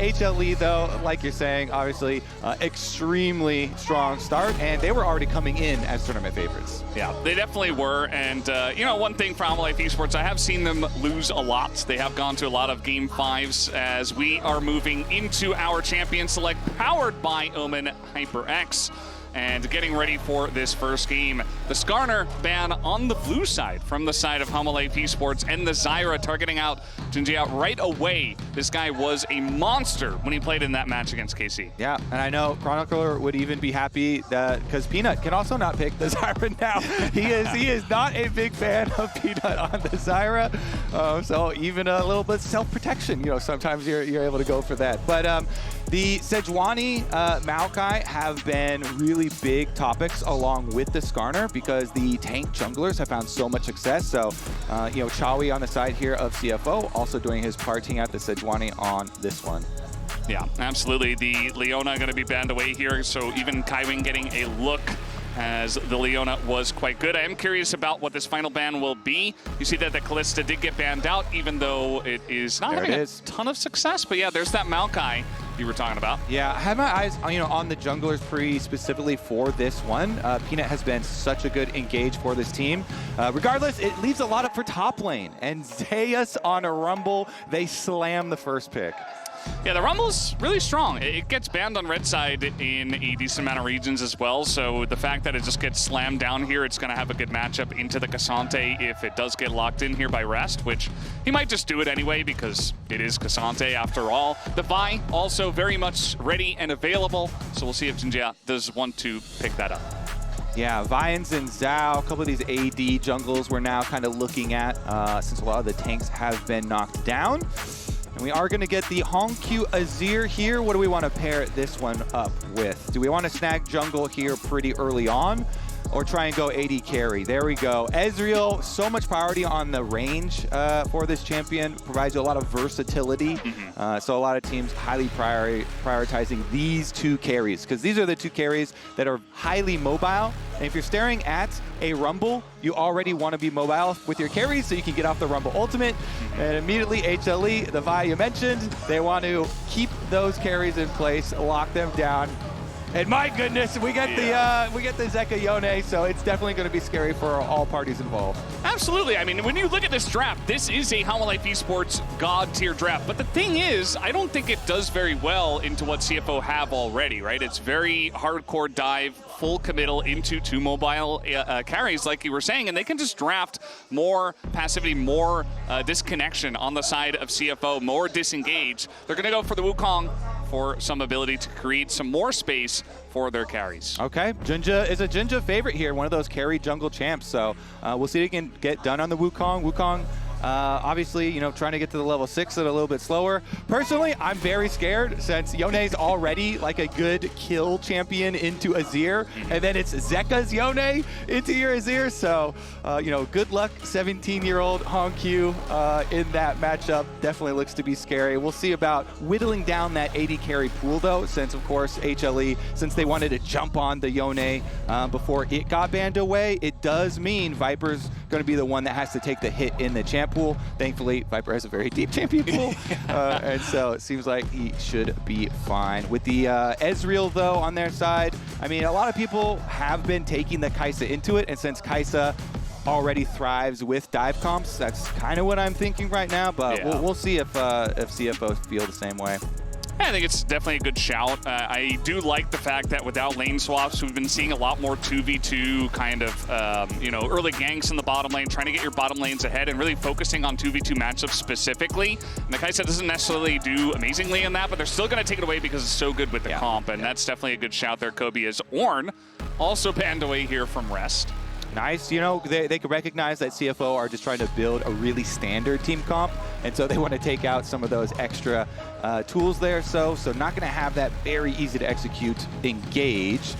HLE, though, like you're saying, obviously, extremely strong start, and they were already coming in as tournament favorites. Yeah, they definitely were, and you know, one thing for Hanwha Esports, I have seen them lose a lot. They have gone to a lot of Game 5s as we are moving into our Champion Select, powered by Omen HyperX. And getting ready for this first game. The Skarner ban on the blue side from the side of Hanwha Esports, and the Zyra targeting out JunJia right away. This guy was a monster when he played in that match against KC. Yeah, and I know Chronicler would even be happy that, because Peanut can also not pick the Zyra now. he is not a big fan of Peanut on the Zyra. So even a little bit self-protection, you know, sometimes you're able to go for that. But the Sejuani Maokai have been really big topics along with the Skarner, because the tank junglers have found so much success. So, you know, Chawi on the side here of CFO also doing his parting out the Sejuani on this one. Yeah, absolutely. The Leona going to be banned away here, so even Kaiwing getting a look, as the Leona was quite good. I am curious about what this final ban will be. You see that the Kalista did get banned out, even though it is not having a ton of success. But yeah, there's that Maokai you were talking about. Yeah, I had my eyes, you know, on the junglers pretty specifically for this one. Peanut has been such a good engage for this team. Regardless, it leaves a lot up for top lane. And Zeus on a Rumble, they slam the first pick. Yeah, the Rumble's really strong. It gets banned on red side in a decent amount of regions as well, so the fact that it just gets slammed down here, it's going to have a good matchup into the Cassante if it does get locked in here by Rest, which he might just do it anyway because it is Cassante after all. The Vi also very much ready and available, so we'll see if JunJia does want to pick that up. Yeah, Vians and Zhao, a couple of these AD jungles we're now kind of looking at since a lot of the tanks have been knocked down. And we are going to get the hongQ Azir here. What do we want to pair this one up with? Do we want to snag jungle here pretty early on, or try and go AD carry? There we go. Ezreal, so much priority on the range for this champion. Provides you a lot of versatility. So a lot of teams highly prioritizing these two carries, because these are the two carries that are highly mobile. And if you're staring at a Rumble, you already want to be mobile with your carries so you can get off the Rumble ultimate. And immediately HLE, the Vi you mentioned, they want to keep those carries in place, lock them down. And my goodness, we get the Zeka Yone, so it's definitely going to be scary for all parties involved. Absolutely. I mean, when you look at this draft, this is a Hanwha Esports god tier draft. But the thing is, I don't think it does very well into what CFO have already, right? It's very hardcore dive, full committal into two mobile carries, like you were saying, and they can just draft more passivity, more disconnection on the side of CFO, more disengage. They're going to go for the Wukong for some ability to create some more space for their carries. Okay, JunJia is a JunJia favorite here, one of those carry jungle champs. So we'll see if he can get done on the Wukong. Wukong, obviously, you know, trying to get to the level 6 at a little bit slower. Personally, I'm very scared since Yone's already like a good kill champion into Azir, and then it's Zeka's Yone into your Azir. So, you know, good luck, 17-year-old hongQ in that matchup. Definitely looks to be scary. We'll see about whittling down that AD carry pool, though, since, of course, HLE, since they wanted to jump on the Yone before it got banned away, it does mean Viper's going to be the one that has to take the hit in the champ pool. Thankfully, Viper has a very deep champion pool, and so it seems like he should be fine. With the Ezreal, though, on their side, I mean, a lot of people have been taking the Kai'Sa into it, and since Kai'Sa already thrives with dive comps, that's kind of what I'm thinking right now, but yeah, we'll see if CFO feel the same way. I think it's definitely a good shout. I do like the fact that without lane swaps, we've been seeing a lot more 2v2 kind of, you know, early ganks in the bottom lane, trying to get your bottom lanes ahead and really focusing on 2v2 matchups specifically. And the Kai'Sa doesn't necessarily do amazingly in that, but they're still going to take it away because it's so good with the comp, and that's definitely a good shout there, Kobe, as Ornn also banned away here from Rest. Nice, you know, they could recognize that CFO are just trying to build a really standard team comp, and so they want to take out some of those extra tools there. So not going to have that very easy to execute engage.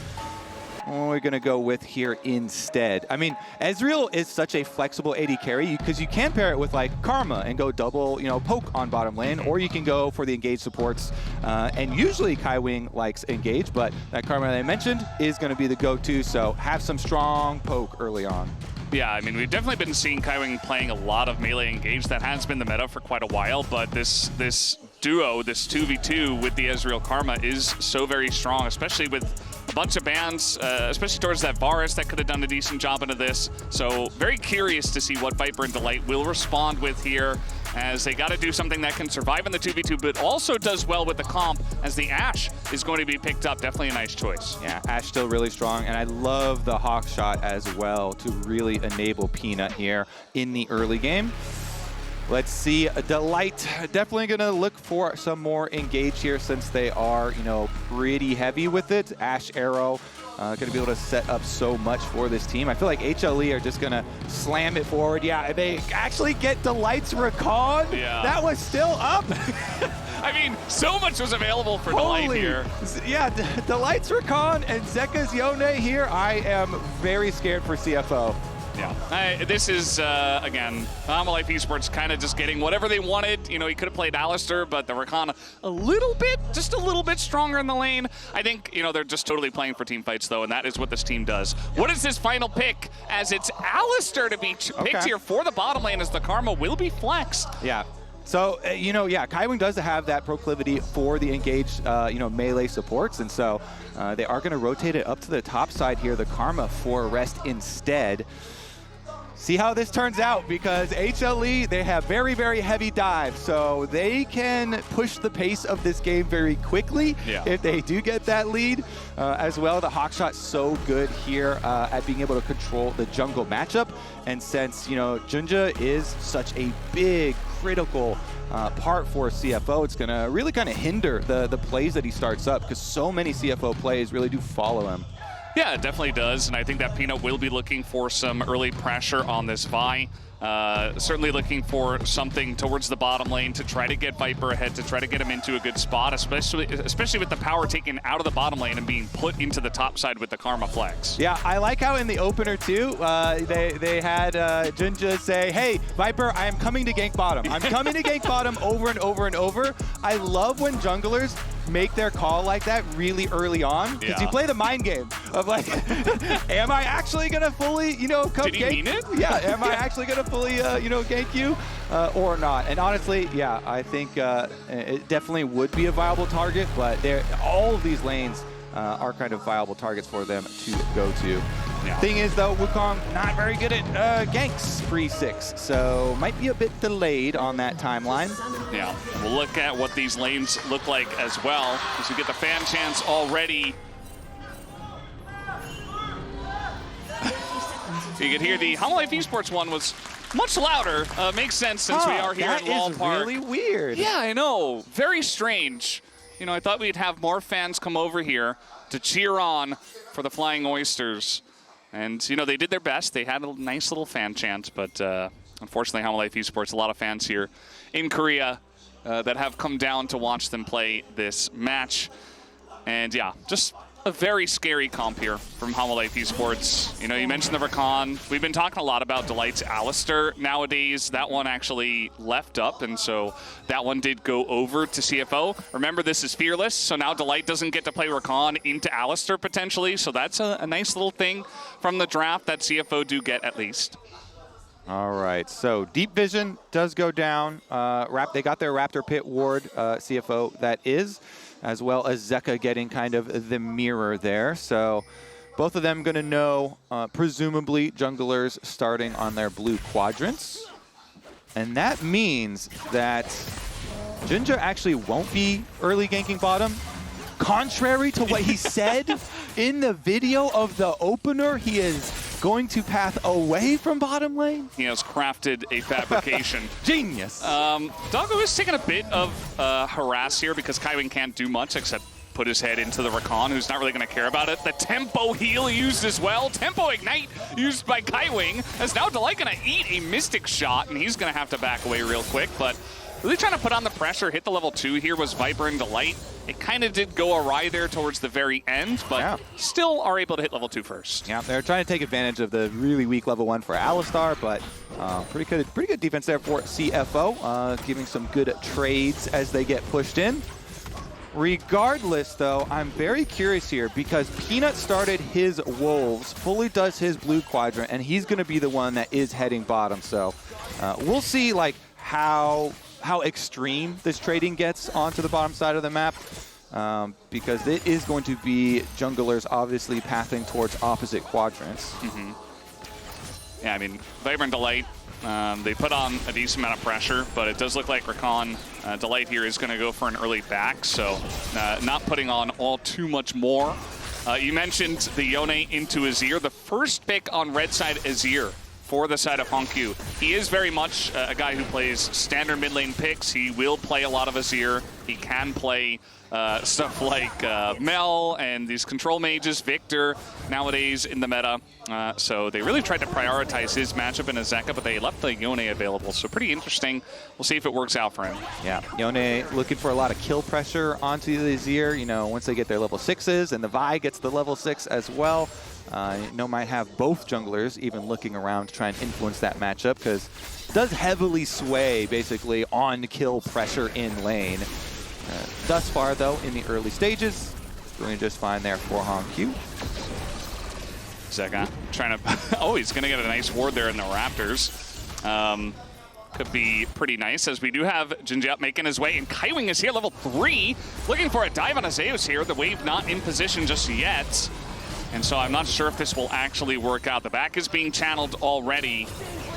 What we're going to go with here instead. I mean, Ezreal is such a flexible AD carry because you can pair it with like Karma and go double, you know, poke on bottom lane, or you can go for the engage supports. And usually Kaiwing likes engage, but that Karma that I mentioned is going to be the go-to. So have some strong poke early on. Yeah, I mean, we've definitely been seeing Kaiwing playing a lot of melee engage. That has been the meta for quite a while, but this duo, this 2v2 with the Ezreal Karma, is so very strong, especially with a bunch of bans, especially towards that Varus that could have done a decent job into this. So very curious to see what Viper and Delight will respond with here, as they got to do something that can survive in the 2v2, but also does well with the comp, as the Ashe is going to be picked up. Definitely a nice choice. Yeah, Ashe still really strong, and I love the Hawk shot as well to really enable Peanut here in the early game. Let's see, Delight definitely going to look for some more engage here, since they are, you know, pretty heavy with it. Ashe Arrow going to be able to set up so much for this team. I feel like HLE are just going to slam it forward. Yeah, they actually get Delight's Rakan. Yeah. That was still up. I mean, so much was available for Delight here. Yeah, Delight's Rakan and Zeka's Yone here. I am very scared for CFO. Yeah, this is, again, HLE Esports kind of just getting whatever they wanted. You know, he could have played Alistar, but the Rakan just a little bit stronger in the lane. I think, you know, they're just totally playing for team fights, though, and that is what this team does. What is this final pick, as it's Alistar to be picked here for the bottom lane, as the Karma will be flexed? Yeah. So, you know, yeah, Kaiwing does have that proclivity for the engaged, you know, melee supports, and so they are going to rotate it up to the top side here, the Karma for rest instead. See how this turns out, because HLE, they have very, very heavy dive, so they can push the pace of this game very quickly if they do get that lead. As well, the Hawk shot's so good here at being able to control the jungle matchup, and since, you know, JunJia is such a big, critical part for CFO, it's going to really kind of hinder the plays that he starts up, because so many CFO plays really do follow him. Yeah, it definitely does, and I think that Peanut will be looking for some early pressure on this Vi. Certainly looking for something towards the bottom lane to try to get Viper ahead, to try to get him into a good spot, especially with the power taken out of the bottom lane and being put into the top side with the Karma flex. Yeah, I like how in the opener too, they had JunJia say, hey, Viper, I am coming to gank bottom. I'm coming to gank bottom over and over and over. I love when junglers make their call like that really early on, because you play the mind game of like, am I actually gonna fully, you know, come gank? Did he mean it? Yeah, am I actually gonna fully, you know, gank you or not? And honestly, yeah, I think it definitely would be a viable target, but all of these lanes are kind of viable targets for them to go to. Yeah. Thing is, though, Wukong not very good at ganks pre-6, so might be a bit delayed on that timeline. Yeah, we'll look at what these lanes look like as well, as we get the fan chants already. You can hear the HLE Esports one was much louder. Makes sense since we are here in Wall Park. That is really weird. Yeah, I know. Very strange. You know, I thought we'd have more fans come over here to cheer on for the Flying Oysters. And, you know, they did their best. They had a nice little fan chant, but unfortunately, HLE Esports, a lot of fans here in Korea that have come down to watch them play this match. And, yeah, just a very scary comp here from HLE Esports. You know, you mentioned the Rakan. We've been talking a lot about Delight's Alistar nowadays. That one actually left up, and so that one did go over to CFO. Remember, this is Fearless, so now Delight doesn't get to play Rakan into Alistar potentially, so that's a nice little thing from the draft that CFO do get at least. All right, so Deep Vision does go down. They got their Raptor Pit ward, CFO, that is, as well as Zeka getting kind of the mirror there. So both of them going to know, presumably, junglers starting on their blue quadrants. And that means that JunJia actually won't be early ganking bottom. Contrary to what he said in the video of the opener, he is going to path away from bottom lane. He has crafted a fabrication. Genius. Doggo is taking a bit of harass here, because Kaiwing can't do much except put his head into the Rakan, who's not really going to care about it. The tempo heal used as well. Tempo ignite used by Kaiwing, as now Delight going to eat a Mystic shot, and he's going to have to back away real quick. But really trying to put on the pressure, hit the level 2 here was Viper and Delight. It kind of did go awry there towards the very end, but still are able to hit level 2 first. Yeah, they're trying to take advantage of the really weak level 1 for Alistar, but pretty good defense there for CFO, giving some good trades as they get pushed in. Regardless, though, I'm very curious here, because Peanut started his Wolves, fully does his blue quadrant, and he's going to be the one that is heading bottom. So we'll see, like, how how extreme this trading gets onto the bottom side of the map. Because it is going to be junglers obviously pathing towards opposite quadrants. Yeah, I mean, Viper and Delight, they put on a decent amount of pressure, but it does look like Rakan, Delight here is going to go for an early back, so not putting on all too much more. You mentioned the Yone into Azir. The first pick on red side Azir for the side of hongQ. He is very much a guy who plays standard mid lane picks. He will play a lot of Azir. He can play stuff like Mel and these control mages, Victor, nowadays in the meta. So they really tried to prioritize his matchup in a Zeka, but they left the Yone available. So pretty interesting. We'll see if it works out for him. Yeah, Yone looking for a lot of kill pressure onto the Azir. You know, once they get their level 6s, and the Vi gets the level 6 as well. Might have both junglers even looking around to try and influence that matchup, because it does heavily sway basically on kill pressure in lane. Thus far, though, in the early stages, doing just fine there for hongQ. Zeka trying to... oh, he's going to get a nice ward there in the Raptors. Could be pretty nice, as we do have JunJia making his way, and Kaiwing is here, level 3, looking for a dive on a Zeus here. The wave not in position just yet, and so I'm not sure if this will actually work out. The back is being channeled already,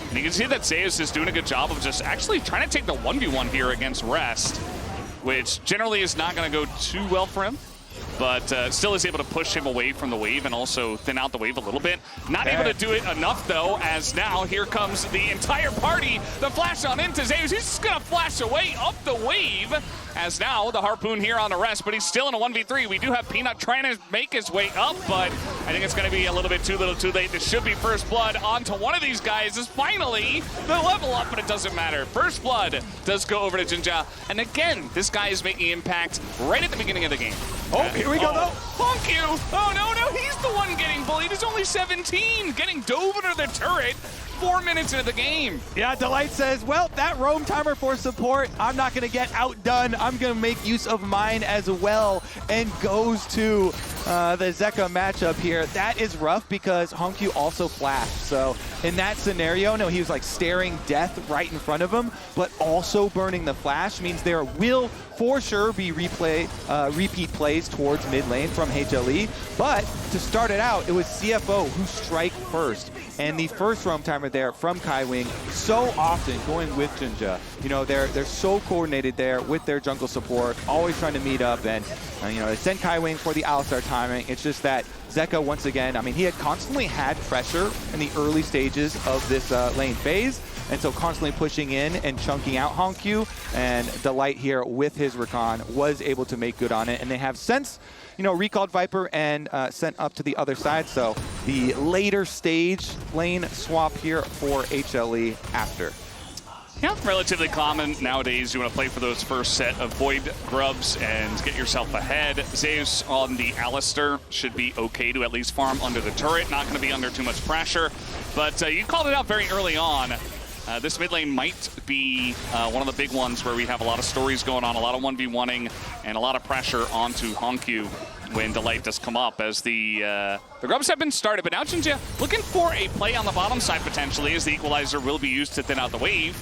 and you can see that Zeus is doing a good job of just actually trying to take the 1v1 here against Rest, which generally is not going to go too well for him, but still is able to push him away from the wave and also thin out the wave a little bit. Not able to do it enough, though, as now here comes the entire party. The flash on into Zeus. He's just going to flash away up the wave, as now the harpoon here on the Rest, but he's still in a 1v3. We do have Peanut trying to make his way up, but I think it's going to be a little bit too little too late. This should be first blood onto one of these guys. Is finally the level up, but it doesn't matter. First blood does go over to JunJia, and again, this guy is making impact right at the beginning of the game. Oh, here we go, though. hongQ! Oh, no, he's the one getting bullied. He's only 17, getting dove under the turret 4 minutes into the game. Yeah, Delight says, well, that roam timer for support, I'm not going to get outdone. I'm going to make use of mine as well, and goes to the Zeka matchup here. That is rough because hongQ also flashed. So in that scenario, no, he was like staring death right in front of him, but also burning the flash means there will for sure be repeat plays towards mid lane from HLE. But to start it out, it was CFO who strike first. And the first roam timer there from Kaiwing, so often going with JunJia. You know, they're so coordinated there with their jungle support, always trying to meet up, and they sent Kaiwing for the Alistar timing. It's just that Zeka, once again, I mean, he had constantly had pressure in the early stages of this lane phase, and so constantly pushing in and chunking out hongQ, and Delight here with his Rakan was able to make good on it, and they have since recalled Viper and sent up to the other side. So the later stage lane swap here for HLE after. Yeah, relatively common nowadays. You want to play for those first set of Void Grubs and get yourself ahead. Zeus on the Alistar should be okay to at least farm under the turret. Not going to be under too much pressure. But you called it out very early on. This mid lane might be one of the big ones where we have a lot of stories going on, a lot of 1v1ing, and a lot of pressure onto hongQ when Delight does come up, as the grubs have been started. But now JunJia looking for a play on the bottom side potentially, as the equalizer will be used to thin out the wave,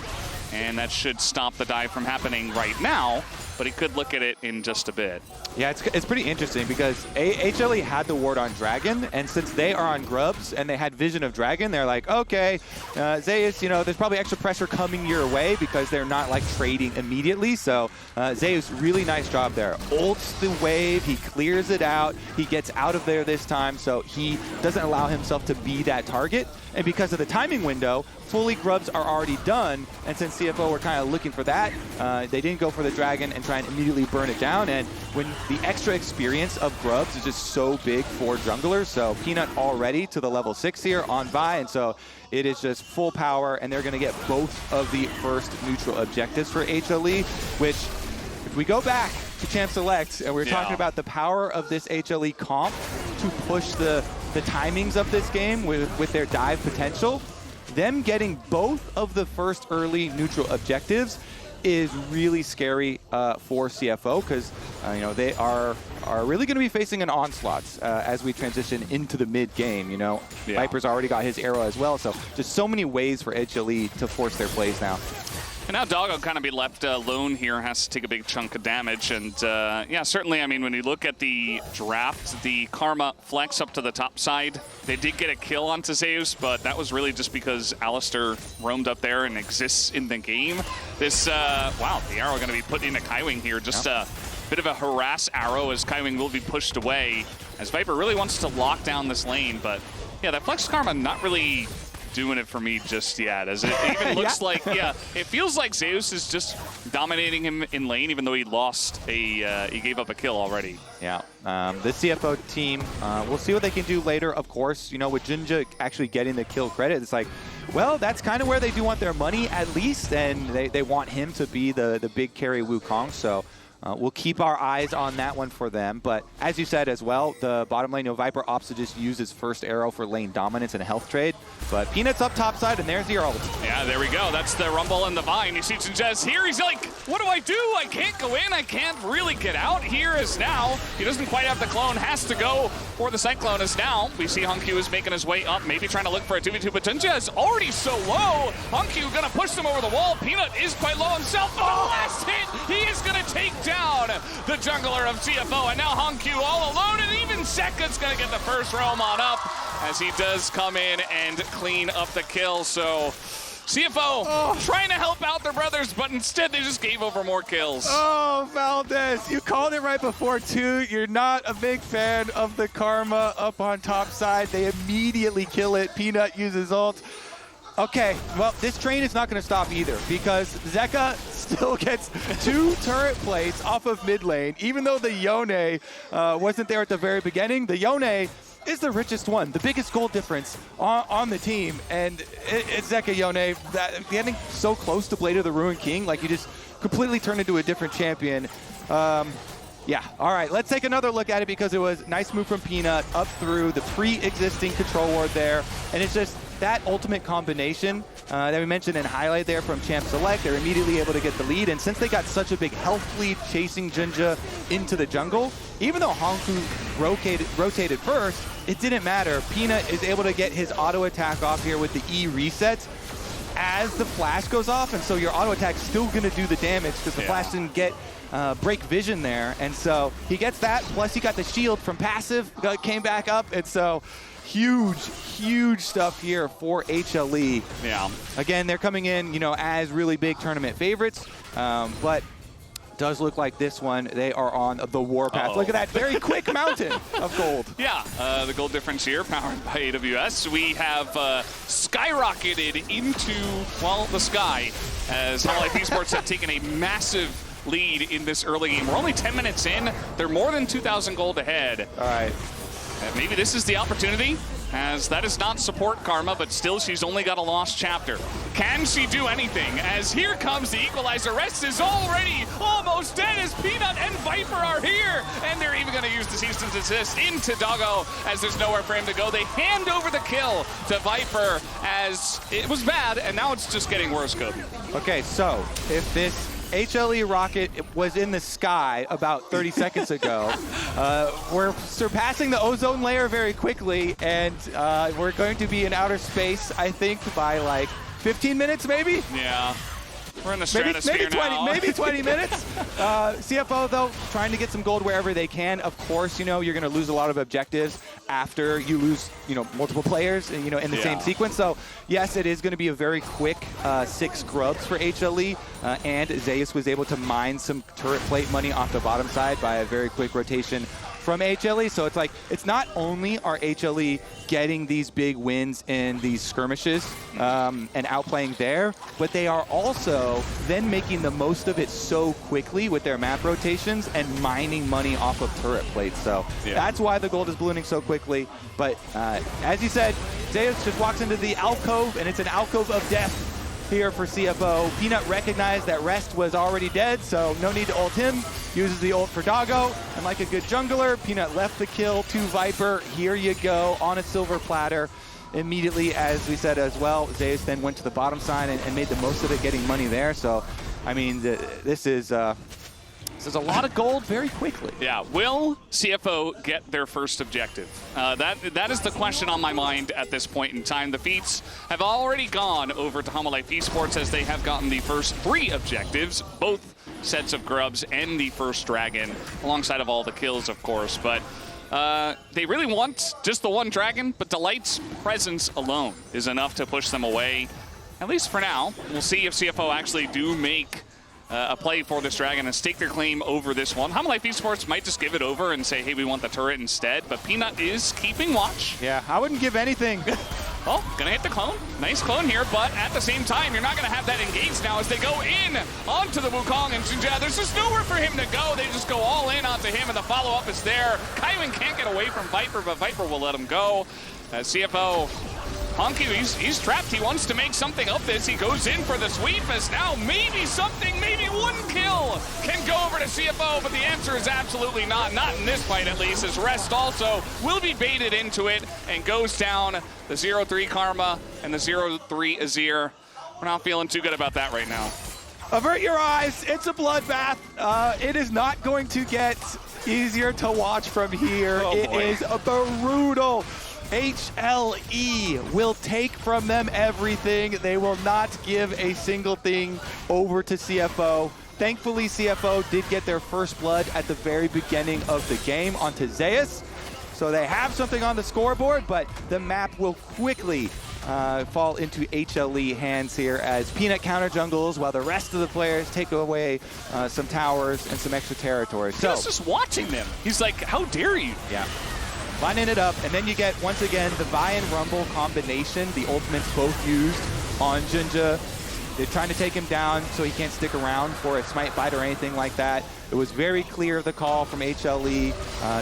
and that should stop the dive from happening right now, but he could look at it in just a bit. Yeah, it's pretty interesting because HLE had the ward on Dragon, and since they are on Grubs and they had vision of Dragon, they're like, okay, Zeus, there's probably extra pressure coming your way because they're not like trading immediately. So Zeus, really nice job there. Ults the wave, he clears it out, he gets out of there this time, so he doesn't allow himself to be that target. And because of the timing window, fully Grubs are already done, and since CFO were kind of looking for that, they didn't go for the Dragon and try and immediately burn it down. And when the extra experience of Grubs is just so big for junglers, so Peanut already to the level 6 here on Vi, and so it is just full power, and they're going to get both of the first neutral objectives for HLE, which, if we go back to Champ Select, and we're talking about the power of this HLE comp to push the timings of this game with their dive potential, them getting both of the first early neutral objectives is really scary for CFO, because they are really going to be facing an onslaught as we transition into the mid game. Viper's already got his arrow as well, so just so many ways for HLE to force their plays now. And now Doggo kind of be left alone here, has to take a big chunk of damage. And yeah, certainly, I mean, when you look at the draft, the Karma flex up to the top side, they did get a kill onto Zeus, but that was really just because Alistar roamed up there and exists in the game. This, wow, the arrow going to be put into Kaiwing here. Just a bit of a harass arrow as Kaiwing will be pushed away, as Viper really wants to lock down this lane. But yeah, that flex Karma not really doing it for me just yet, as it even looks like, yeah, it feels like Zeus is just dominating him in lane, even though he lost a, he gave up a kill already. Yeah, the CFO team, we'll see what they can do later, of course. You know, with JunJia actually getting the kill credit, it's like, well, that's kind of where they do want their money at least, and they want him to be the big carry Wukong, so we'll keep our eyes on that one for them. But as you said as well, the bottom lane, you know, Viper opts to just use his first arrow for lane dominance and a health trade. But Peanut's up top side, and there's your ult. Yeah, there we go. That's the Rumble and the Vine. You see JunJia here. He's like, what do? I can't go in. I can't really get out. Here is now. He doesn't quite have the clone. Has to go for the Cyclone. As now we see hongQ is making his way up, maybe trying to look for a 2v2, but JunJia is already so low. hongQ gonna push them over the wall. Peanut is quite low himself. But the last hit, he is gonna take down the jungler of CFO, and now hongQ all alone, and even Zeka's gonna get the first roam on up as he does come in and clean up the kill. So CFO trying to help out their brothers, but instead they just gave over more kills. Oh, Valdez, you called it right before too. You're not a big fan of the Karma up on top side. They immediately kill it. Peanut uses ult. Okay, well, this train is not going to stop either, because Zeka still gets 2 turret plates off of mid lane. Even though the Yone wasn't there at the very beginning, the Yone is the richest one, the biggest gold difference on the team. And it's Zeka Yone, that getting so close to Blade of the Ruined King, like you just completely turned into a different champion. Yeah, all right, let's take another look at it, because it was a nice move from Peanut up through the pre-existing control ward there. And it's just that ultimate combination that we mentioned in highlight there from Champ Select. They're immediately able to get the lead. And since they got such a big health lead chasing JunJia into the jungle, even though hongQ rotated first, it didn't matter. Peanut is able to get his auto attack off here with the E resets as the flash goes off. And so your auto attack's still going to do the damage, because the flash didn't get break vision there. And so he gets that, plus he got the shield from passive, came back up. And so huge stuff here for HLE. Yeah. Again, they're coming in, you know, as really big tournament favorites, but does look like this one, they are on the warpath. Look at that very quick mountain of gold. Yeah, the gold difference here, powered by AWS. We have skyrocketed into, well, the sky, as Hanwha Esports have taken a massive lead in this early game. We're only 10 minutes in. They're more than 2,000 gold ahead. All right. Maybe this is the opportunity, as that is not support Karma, but still she's only got a lost chapter. Can she do anything? As here comes the equalizer. Rest is already almost dead, as Peanut and Viper are here. And they're even going to use the cease and desist into Doggo, as there's nowhere for him to go. They hand over the kill to Viper, as it was bad, and now it's just getting worse, Kobe. Okay, so if this HLE rocket was in the sky about 30 seconds ago, we're surpassing the ozone layer very quickly, and we're going to be in outer space, I think, by like 15 minutes, maybe? Yeah. We're in the stratosphere now. Maybe 20 minutes. CFO, though, trying to get some gold wherever they can. Of course, you know, you're going to lose a lot of objectives after you lose, you know, multiple players, you know, in the same sequence. So, yes, it is going to be a very quick 6 grubs for HLE. And Zeus was able to mine some turret plate money off the bottom side by a very quick rotation from HLE. So it's like, it's not only are HLE getting these big wins in these skirmishes and outplaying there, but they are also then making the most of it so quickly with their map rotations and mining money off of turret plates. So that's why the gold is ballooning so quickly. But as you said, Zeus just walks into the alcove, and it's an alcove of death here for CFO. Peanut recognized that Rest was already dead, so no need to ult him. Uses the ult for Doggo, and like a good jungler, Peanut left the kill to Viper. Here you go, on a silver platter. Immediately, as we said as well, Zeus then went to the bottom side and made the most of it, getting money there. So, I mean, this is So there's a lot of gold very quickly. Yeah, will CFO get their first objective? That is the question on my mind at this point in time. The Feats have already gone over to Hanwha Esports as they have gotten the first 3 objectives, both sets of grubs and the first dragon, alongside of all the kills, of course. But they really want just the one dragon, but Delight's presence alone is enough to push them away, at least for now. We'll see if CFO actually do make a play for this dragon and stake their claim over this one. Hanwha Esports might just give it over and say, hey, we want the turret instead, but Peanut is keeping watch. Yeah, I wouldn't give anything. Oh, gonna hit the clone. Nice clone here, but at the same time, you're not gonna have that engaged now as they go in onto the Wukong and JunJia. There's just nowhere for him to go. They just go all in onto him, and the follow-up is there. Kaiwing can't get away from Viper, but Viper will let him go. CFO, hongQ, he's trapped. He wants to make something of this. He goes in for the sweep as now maybe something, maybe one kill can go over to CFO, but the answer is absolutely not in this fight at least, as Rest also will be baited into it and goes down. The 0-3 Karma and the 0-3 Azir. We're not feeling too good about that right now. Avert your eyes, it's a bloodbath. It is not going to get easier to watch from here. Oh, it boy. is brutal. HLE will take from them everything. They will not give a single thing over to CFO. Thankfully, CFO did get their first blood at the very beginning of the game onto Zeus. So they have something on the scoreboard, but the map will quickly fall into HLE hands here as Peanut counter jungles while the rest of the players take away some towers and some extra territory. So He's just watching them. He's like, how dare you? yeah. Lining it up, and then you get, once again, the Vi and Rumble combination, the ultimates both used on JunJia. They're trying to take him down so he can't stick around for a smite bite or anything like that. It was very clear, the call from HLE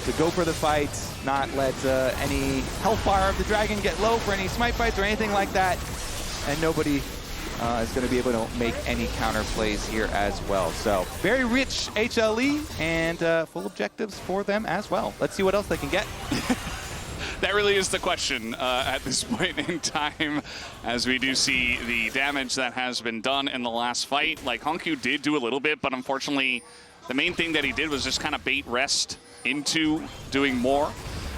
to go for the fights, not let any health bar of the dragon get low for any smite bites or anything like that. And nobody is going to be able to make any counter plays here as well. So very rich HLE and full objectives for them as well. Let's see what else they can get. That really is the question at this point in time, as we do see the damage that has been done in the last fight. Like, hongQ did do a little bit, but unfortunately, the main thing that he did was just kind of bait Rest into doing more.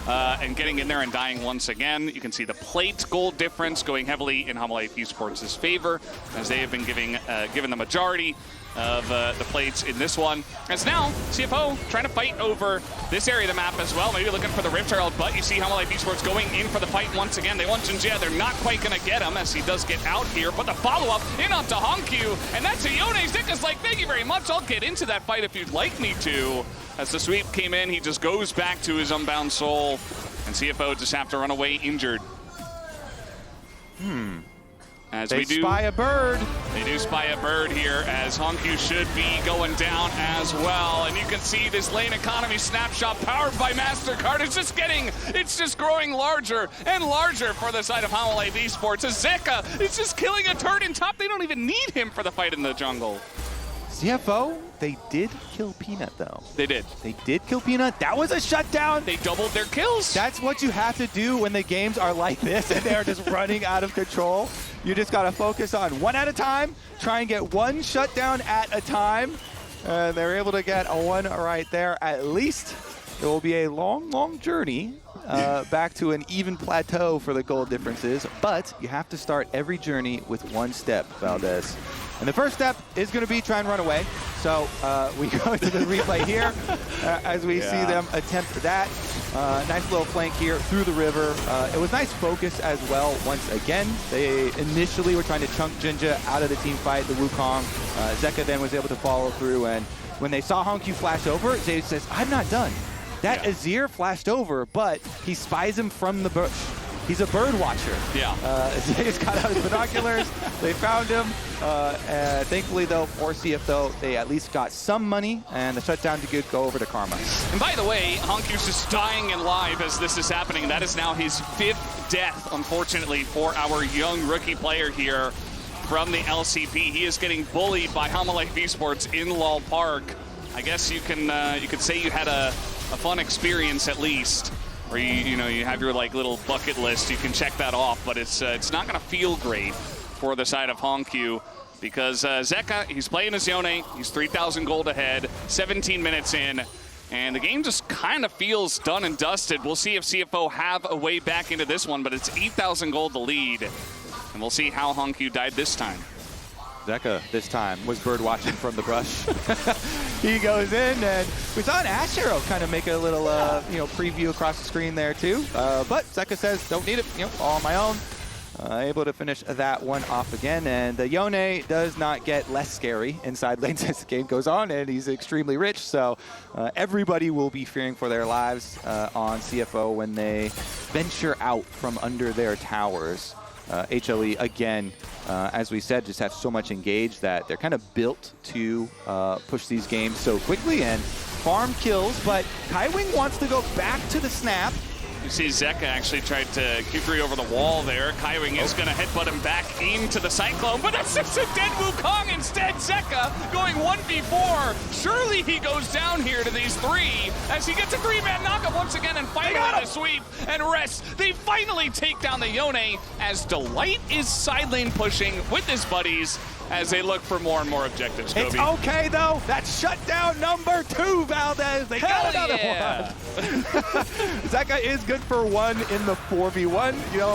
And getting in there and dying once again. You can see the plate gold difference going heavily in Hanwha Esports' favor, as they have been given the majority of the plates in this one. As now, CFO trying to fight over this area of the map as well, maybe looking for the Rift Herald, but you see Hanwha Esports going in for the fight once again. They want JunJia. They're not quite going to get him, as he does get out here, but the follow-up in onto hongQ, and that's a Yone. Zeka's like, thank you very much, I'll get into that fight if you'd like me to. As the sweep came in, he just goes back to his Unbound Soul, and CFO just have to run away injured. As They spy a bird. They do spy a bird here, as hongQ should be going down as well. And you can see this lane economy snapshot powered by MasterCard. It's just growing larger and larger for the side of Hanwha Esports. As Zeka is just killing a turret in top. They don't even need him for the fight in the jungle. CFO, they did kill Peanut though. They did. They did kill Peanut. That was a shutdown. They doubled their kills. That's what you have to do when the games are like this and they're just running out of control. You just got to focus on one at a time, try and get one shutdown at a time. They're able to get a one right there at least. It will be a long, long journey back to an even plateau for the gold differences, but you have to start every journey with one step, Valdez. And the first step is going to be try and run away. So we go to the replay here as we see them attempt that. Nice little flank here through the river. It was nice focus as well once again. They initially were trying to chunk JunJia out of the team fight, the Wukong. Zeka then was able to follow through, and when they saw hongQ flash over, Zeus says, I'm not done. That Azir flashed over, but he spies him from the bush. He's a bird watcher. Yeah. Zeus got out his binoculars. They found him. Thankfully, though, for CFO, they at least got some money, and the shutdown did go over to Karma. And by the way, hongQ's just dying in live as this is happening. That is now his 5th death, unfortunately, for our young rookie player here from the LCP. He is getting bullied by Hanwha Esports in Lol Park. I guess you could say you had a fun experience at least, or you have your like little bucket list. You can check that off, but it's not going to feel great for the side of hongQ. because Zeka, he's playing as Yone. He's 3,000 gold ahead, 17 minutes in. And the game just kind of feels done and dusted. We'll see if CFO have a way back into this one, but it's 8,000 gold to lead. And we'll see how hongQ died this time. Zeka this time was bird watching from the brush. He goes in, and we saw an Ashe arrow kind of make a little preview across the screen there too. But Zeka says, don't need it, all on my own. Able to finish that one off again, and Yone does not get less scary inside lanes as the game goes on, and he's extremely rich, so everybody will be fearing for their lives on CFO when they venture out from under their towers. HLE, again, as we said, just have so much engaged that they're kind of built to push these games so quickly and farm kills, but Kaiwing wants to go back to the snap. You see Zeka actually tried to Q3 over the wall there. Kaiwing is going to headbutt him back into the Cyclone, but that's just a dead Wukong instead. Zeka going 1v4. Surely he goes down here to these three as he gets a three-man knockup once again and finally a sweep and rest. They finally take down the Yone as Delight is side lane pushing with his buddies as they look for more and more objectives. It's okay, though. That's shutdown number 2, Valdez. They got another one. Zeka is good for 1 in the 4v1,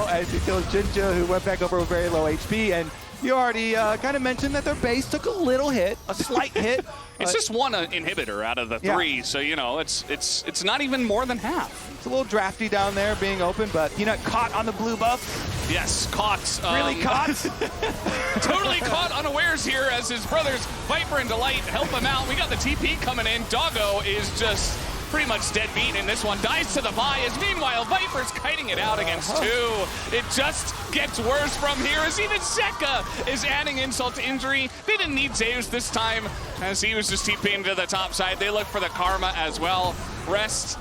as he kills JunJia, who went back over with very low HP. And you already kind of mentioned that their base took a little hit, a slight hit. It's just one inhibitor out of the 3, so, it's not even more than half. It's a little drafty down there being open, but Peanut caught on the blue buff. Yes, caught. Really caught? Totally caught unawares here as his brothers Viper and Delight help him out. We got the TP coming in. Doggo is just pretty much dead beat in this one. Dies to the buy as meanwhile Viper's kiting it out against 2. It just gets worse from here as even Zeka is adding insult to injury. They didn't need Zeus this time as he was just TPing to the top side. They look for the Karma as well. Rest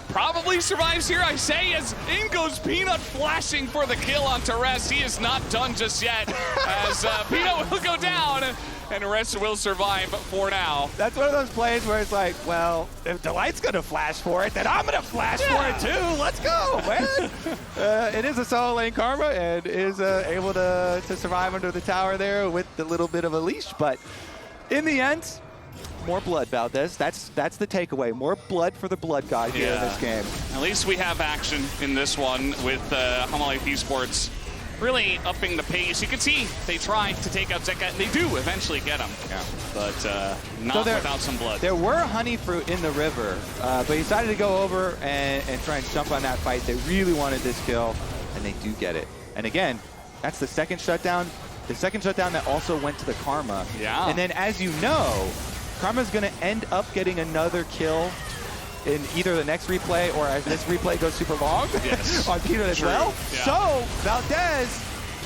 probably survives here, I say, as in goes Peanut flashing for the kill onto Rest. He is not done just yet as Peanut will go down and Rest will survive for now. That's one of those plays where it's like, well, if Delight's going to flash for it, then I'm going to flash for it too. Let's go, man. It is a solo lane Karma and is able to survive under the tower there with a little bit of a leash. But in the end, more blood, Valdez. That's the takeaway. More blood for the blood god here in this game. At least we have action in this one with Hanwha Esports really upping the pace. You can see they try to take out Zeka, and they do eventually get him. Yeah. But not without some blood. There were honey fruit in the river, but he decided to go over and try and jump on that fight. They really wanted this kill, and they do get it. And again, that's the second shutdown. The second shutdown that also went to the Karma. Yeah. And then, as you know, Karma's going to end up getting another kill in either the next replay or as this replay goes super long on Peanut as well. Yeah. So, Valdez,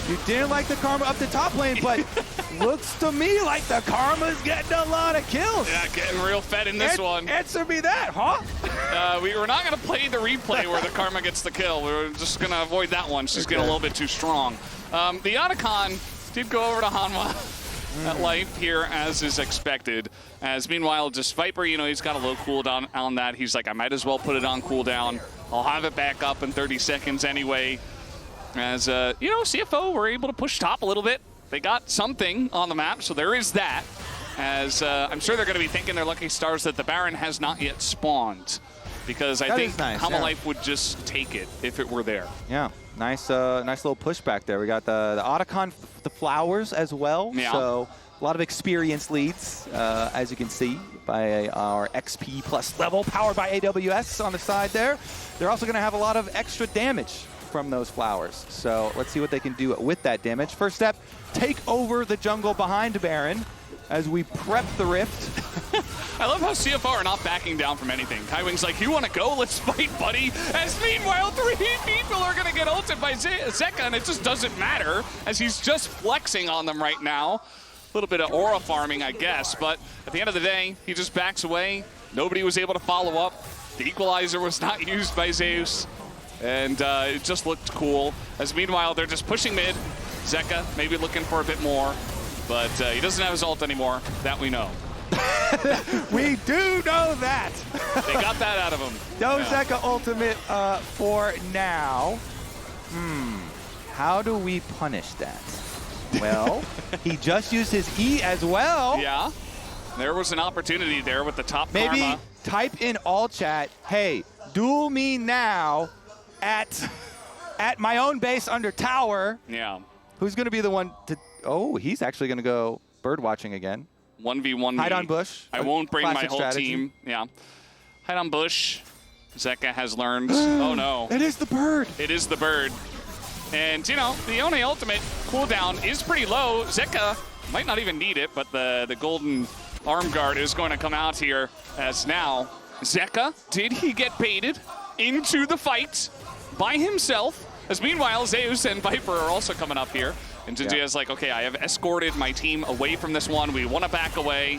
you didn't like the Karma up the top lane, but looks to me like the Karma's getting a lot of kills. Yeah, getting real fed in this one. Answer me that, huh? We were not going to play the replay where the Karma gets the kill. We were just going to avoid that one. She's getting a little bit too strong. The Otacon did go over to Hanwha at life here, as is expected. As meanwhile, just Viper, he's got a low cooldown on that. He's like, I might as well put it on cooldown. I'll have it back up in 30 seconds anyway. As, CFO were able to push top a little bit. They got something on the map, so there is that. As I'm sure they're going to be thinking they're lucky stars that the Baron has not yet spawned. Because I think Hanwha Life would just take it if it were there. Yeah. Nice little pushback there. We got the Otacon, the flowers as well. Yeah. So a lot of experience leads, as you can see, by our XP plus level powered by AWS on the side there. They're also going to have a lot of extra damage from those flowers. So let's see what they can do with that damage. First step, take over the jungle behind Baron as we prep the rift. I love how CFO are not backing down from anything. Kaiwing's like, you want to go? Let's fight, buddy. As meanwhile, 3 people are going to get ulted by Zeka, and it just doesn't matter as he's just flexing on them right now. A little bit of aura farming, I guess, but at the end of the day, he just backs away. Nobody was able to follow up. The equalizer was not used by Zeus, and it just looked cool. As meanwhile, they're just pushing mid. Zeka maybe looking for a bit more, but he doesn't have his ult anymore. That we know. We do know that. They got that out of him. No Zeka ultimate for now. How do we punish that? Well, he just used his E as well. Yeah, there was an opportunity there with the top Maybe karma. type in all chat, hey, duel me now at my own base under tower. Yeah. Who's going to be the one to... Oh, he's actually going to go bird watching again. 1v1. Hide on bush. I won't bring my Classic whole strategy. team. Yeah. Hide on bush. Zeka has learned. Oh, no. It is the bird. It is the bird. And, you know, the Yone ultimate cooldown is pretty low. Zeka might not even need it, but the golden arm guard is going to come out here as now. Zeka, did he get baited into the fight by himself? As meanwhile, Zeus and Viper are also coming up here. And JunJia is like, okay, I have escorted my team away from this one. We want to back away.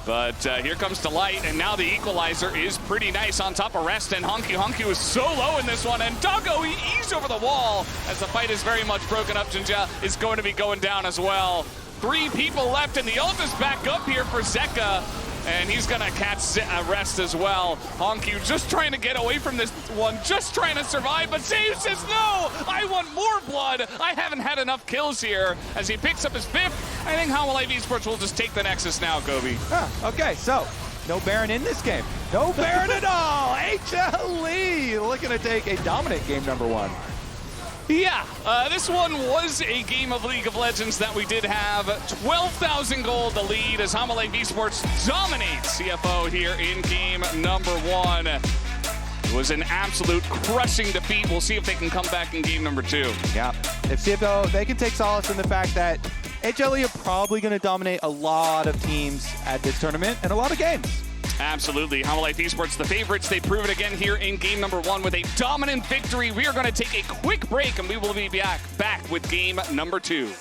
But here comes Delight, and now the equalizer is pretty nice on top of Rest, and hongQ. hongQ is so low in this one, and Doggo, he eased over the wall as the fight is very much broken up. JunJia is going to be going down as well. 3 people left, and the ult is back up here for Zeka, and he's going to catch Rest as well. hongQ just trying to get away from this one, just trying to survive, but Zeus says, no, I want more blood. I haven't had enough kills here as he picks up his 5th. I think Hanwha Esports will just take the Nexus now, Gobi. Okay, so no Baron in this game. No Baron at all. HLE looking to take a dominant game number 1. Yeah, this one was a game of League of Legends that we did have. 12,000 gold the lead as Hanwha Esports dominates CFO here in game number 1. It was an absolute crushing defeat. We'll see if they can come back in game number 2. Yeah, if CFO, they can take solace in the fact that HLE are probably going to dominate a lot of teams at this tournament and a lot of games. Absolutely. Hanwha Esports, the favorites. They prove it again here in game number 1 with a dominant victory. We are going to take a quick break, and we will be back with game number 2.